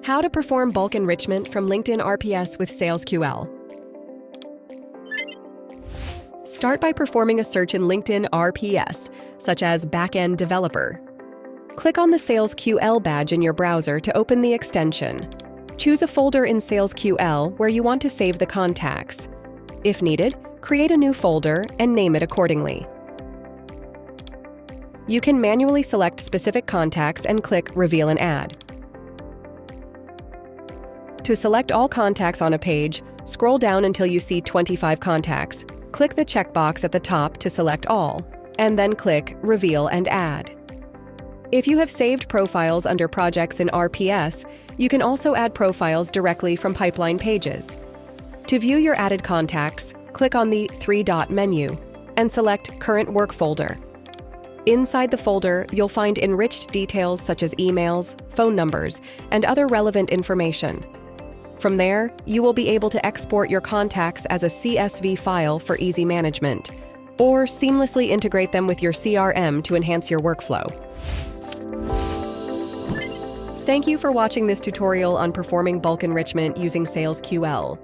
How to perform bulk enrichment from LinkedIn RPS with SalesQL. Start by performing a search in LinkedIn RPS, such as Backend Developer. Click on the SalesQL badge in your browser to open the extension. Choose a folder in SalesQL where you want to save the contacts. If needed, create a new folder and name it accordingly. You can manually select specific contacts and click Reveal and Add. To select all contacts on a page, scroll down until you see 25 contacts. Click the checkbox at the top to select all, and then click Reveal and Add. If you have saved profiles under projects in RPS, you can also add profiles directly from pipeline pages. To view your added contacts, click on the three-dot menu and select Current Work folder. Inside the folder, you'll find enriched details such as emails, phone numbers, and other relevant information. From there, you will be able to export your contacts as a CSV file for easy management, or seamlessly integrate them with your CRM to enhance your workflow. Thank you for watching this tutorial on performing bulk enrichment using SalesQL.